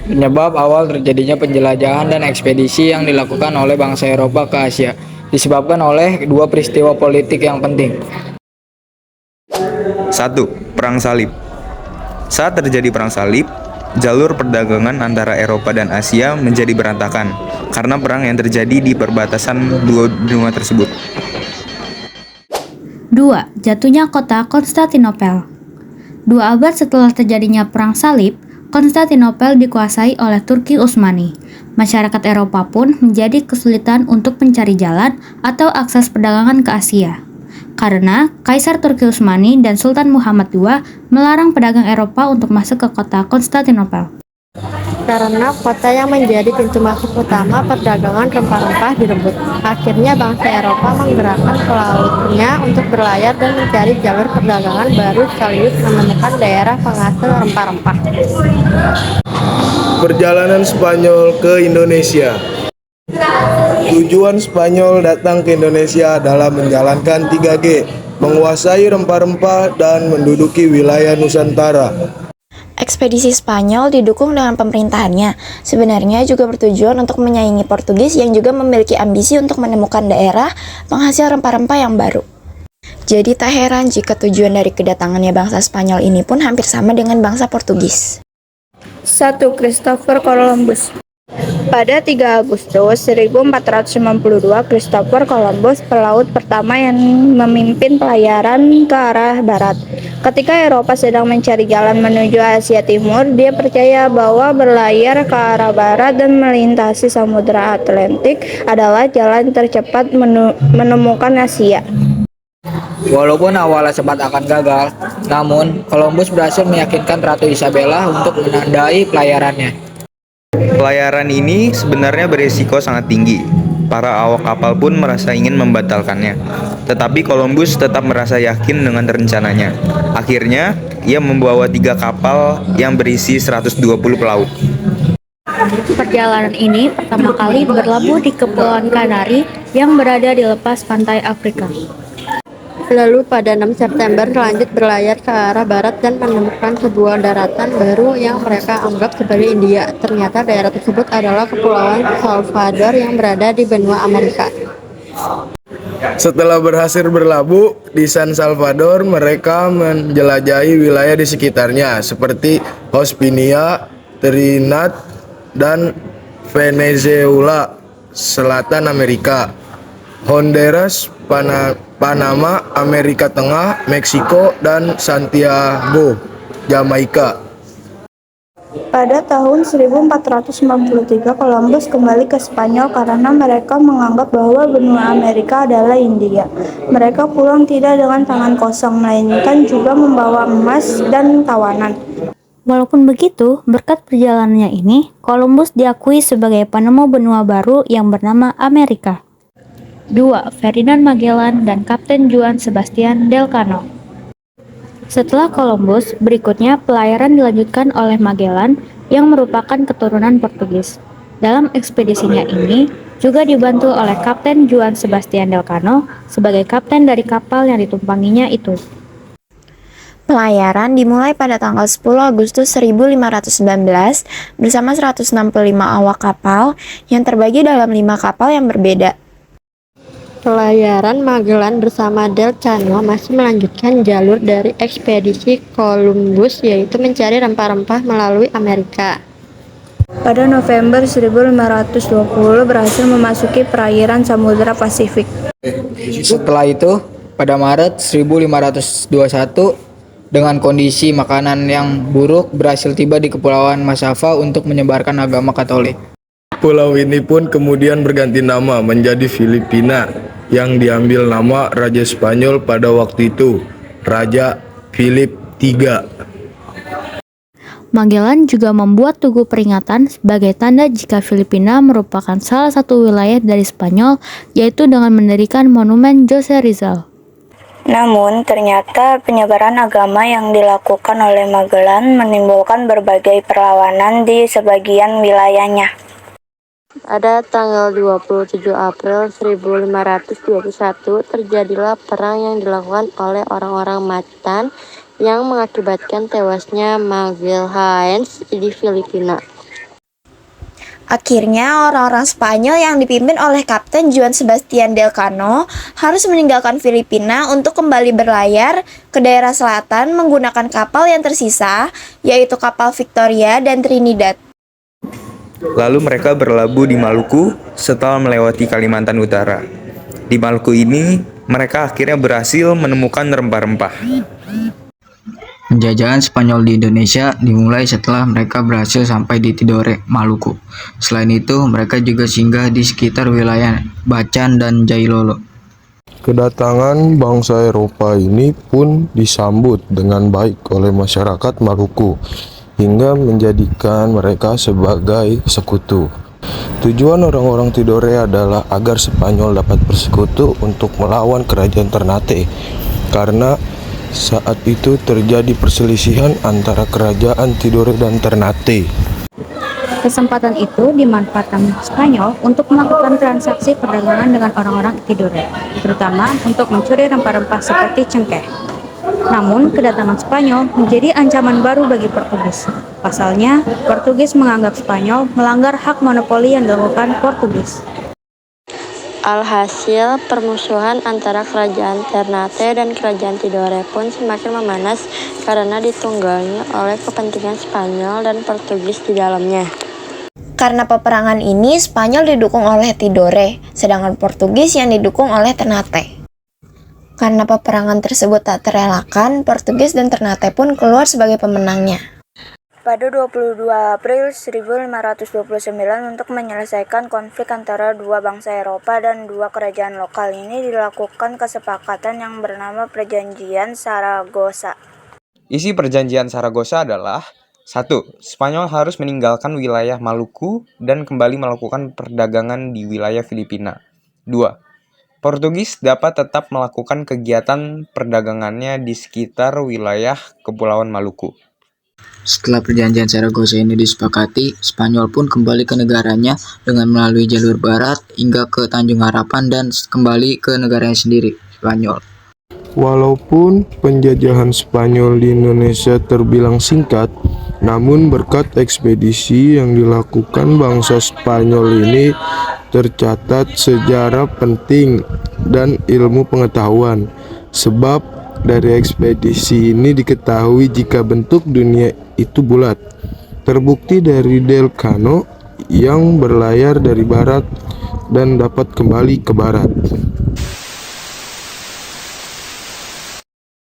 Penyebab awal terjadinya penjelajahan dan ekspedisi yang dilakukan oleh bangsa Eropa ke Asia disebabkan oleh dua peristiwa politik yang penting. 1. Perang Salib. Saat terjadi Perang Salib, jalur perdagangan antara Eropa dan Asia menjadi berantakan karena perang yang terjadi di perbatasan dua benua tersebut. 2. Jatuhnya kota Konstantinopel. 2 abad setelah terjadinya Perang Salib, Konstantinopel dikuasai oleh Turki Utsmani. Masyarakat Eropa pun menjadi kesulitan untuk mencari jalan atau akses perdagangan ke Asia. Karena Kaisar Turki Utsmani dan Sultan Muhammad II melarang pedagang Eropa untuk masuk ke kota Konstantinopel. Karena kota yang menjadi pintu masuk utama perdagangan rempah-rempah direbut. Akhirnya bangsa Eropa menggerakkan pelautnya untuk berlayar dan mencari jalur perdagangan baru sekaligus menemukan daerah penghasil rempah-rempah. Perjalanan Spanyol ke Indonesia. Tujuan Spanyol datang ke Indonesia adalah menjalankan 3G, menguasai rempah-rempah dan menduduki wilayah Nusantara. Ekspedisi Spanyol didukung dengan pemerintahannya. Sebenarnya juga bertujuan untuk menyaingi Portugis yang juga memiliki ambisi untuk menemukan daerah penghasil rempah-rempah yang baru. Jadi tak heran jika tujuan dari kedatangannya bangsa Spanyol ini pun hampir sama dengan bangsa Portugis. 1. Christopher Columbus. Pada 3 Agustus 1492, Christopher Columbus, pelaut pertama yang memimpin pelayaran ke arah barat. Ketika Eropa sedang mencari jalan menuju Asia Timur, dia percaya bahwa berlayar ke arah barat dan melintasi Samudra Atlantik adalah jalan tercepat menemukan Asia. Walaupun awalnya sempat akan gagal, namun Columbus berhasil meyakinkan Ratu Isabella untuk menandai pelayarannya. Pelayaran ini sebenarnya berisiko sangat tinggi. Para awak kapal pun merasa ingin membatalkannya. Tetapi Columbus tetap merasa yakin dengan rencananya. Akhirnya, ia membawa 3 kapal yang berisi 120 pelaut. Perjalanan ini pertama kali berlabuh di Kepulauan Kanari yang berada di lepas pantai Afrika. Lalu pada 6 September lanjut berlayar ke arah barat dan menemukan sebuah daratan baru yang mereka anggap sebagai India. Ternyata daerah tersebut adalah Kepulauan Salvador yang berada di benua Amerika. Setelah berhasil berlabuh di San Salvador, mereka menjelajahi wilayah di sekitarnya seperti Hispania, Trinidad, dan Venezuela, Selatan Amerika, Honduras, Panama, Amerika Tengah, Meksiko, dan Santiago, Jamaika. Pada tahun 1493, Columbus kembali ke Spanyol karena mereka menganggap bahwa benua Amerika adalah India. Mereka pulang tidak dengan tangan kosong, melainkan juga membawa emas dan tawanan. Walaupun begitu, berkat perjalanannya ini, Columbus diakui sebagai penemu benua baru yang bernama Amerika. 2. Ferdinand Magellan dan Kapten Juan Sebastian Elcano. Setelah Columbus, berikutnya pelayaran dilanjutkan oleh Magellan yang merupakan keturunan Portugis. Dalam ekspedisinya ini, juga dibantu oleh Kapten Juan Sebastian Elcano sebagai kapten dari kapal yang ditumpanginya itu. Pelayaran dimulai pada tanggal 10 Agustus 1519 bersama 165 awak kapal yang terbagi dalam 5 kapal yang berbeda. Pelayaran Magellan bersama Elcano masih melanjutkan jalur dari ekspedisi Columbus, yaitu mencari rempah-rempah melalui Amerika. Pada November 1520 berhasil memasuki perairan Samudra Pasifik. Setelah itu, pada Maret 1521, dengan kondisi makanan yang buruk, berhasil tiba di Kepulauan Masava untuk menyebarkan agama Katolik. Pulau ini pun kemudian berganti nama menjadi Filipina, yang diambil nama Raja Spanyol pada waktu itu, Raja Philip III. Magellan juga membuat tugu peringatan sebagai tanda jika Filipina merupakan salah satu wilayah dari Spanyol, yaitu dengan mendirikan monumen Jose Rizal. Namun, ternyata penyebaran agama yang dilakukan oleh Magellan menimbulkan berbagai perlawanan di sebagian wilayahnya. Pada tanggal 27 April 1521 terjadilah perang yang dilakukan oleh orang-orang Mactan yang mengakibatkan tewasnya Magalhaens di Filipina. Akhirnya, orang-orang Spanyol yang dipimpin oleh Kapten Juan Sebastian Elcano harus meninggalkan Filipina untuk kembali berlayar ke daerah selatan menggunakan kapal yang tersisa, yaitu kapal Victoria dan Trinidad. Lalu mereka berlabuh di Maluku setelah melewati Kalimantan Utara. Di Maluku ini, mereka akhirnya berhasil menemukan rempah-rempah. Penjajahan Spanyol di Indonesia dimulai setelah mereka berhasil sampai di Tidore, Maluku. Selain itu, mereka juga singgah di sekitar wilayah Bacan dan Jailolo. Kedatangan bangsa Eropa ini pun disambut dengan baik oleh masyarakat Maluku, hingga menjadikan mereka sebagai sekutu. Tujuan orang-orang Tidore adalah agar Spanyol dapat bersekutu untuk melawan kerajaan Ternate, karena saat itu terjadi perselisihan antara kerajaan Tidore dan Ternate. Kesempatan itu dimanfaatkan Spanyol untuk melakukan transaksi perdagangan dengan orang-orang Tidore, terutama untuk mencuri rempah-rempah seperti cengkeh. Namun, kedatangan Spanyol menjadi ancaman baru bagi Portugis. Pasalnya, Portugis menganggap Spanyol melanggar hak monopoli yang dilakukan Portugis. Alhasil, permusuhan antara kerajaan Ternate dan kerajaan Tidore pun semakin memanas karena ditunggangi oleh kepentingan Spanyol dan Portugis di dalamnya. Karena peperangan ini, Spanyol didukung oleh Tidore, sedangkan Portugis yang didukung oleh Ternate. Karena peperangan tersebut tak terelakkan, Portugis dan Ternate pun keluar sebagai pemenangnya. Pada 22 April 1529 untuk menyelesaikan konflik antara dua bangsa Eropa dan dua kerajaan lokal ini dilakukan kesepakatan yang bernama Perjanjian Saragossa. Isi Perjanjian Saragossa adalah 1. Spanyol harus meninggalkan wilayah Maluku dan kembali melakukan perdagangan di wilayah Filipina. 2. Portugis dapat tetap melakukan kegiatan perdagangannya di sekitar wilayah Kepulauan Maluku. Setelah perjanjian Saragossa ini disepakati, Spanyol pun kembali ke negaranya dengan melalui jalur barat hingga ke Tanjung Harapan dan kembali ke negaranya sendiri, Spanyol. Walaupun penjajahan Spanyol di Indonesia terbilang singkat, namun berkat ekspedisi yang dilakukan bangsa Spanyol ini tercatat sejarah penting dan ilmu pengetahuan. Sebab dari ekspedisi ini diketahui jika bentuk dunia itu bulat. Terbukti dari Elcano yang berlayar dari barat dan dapat kembali ke barat.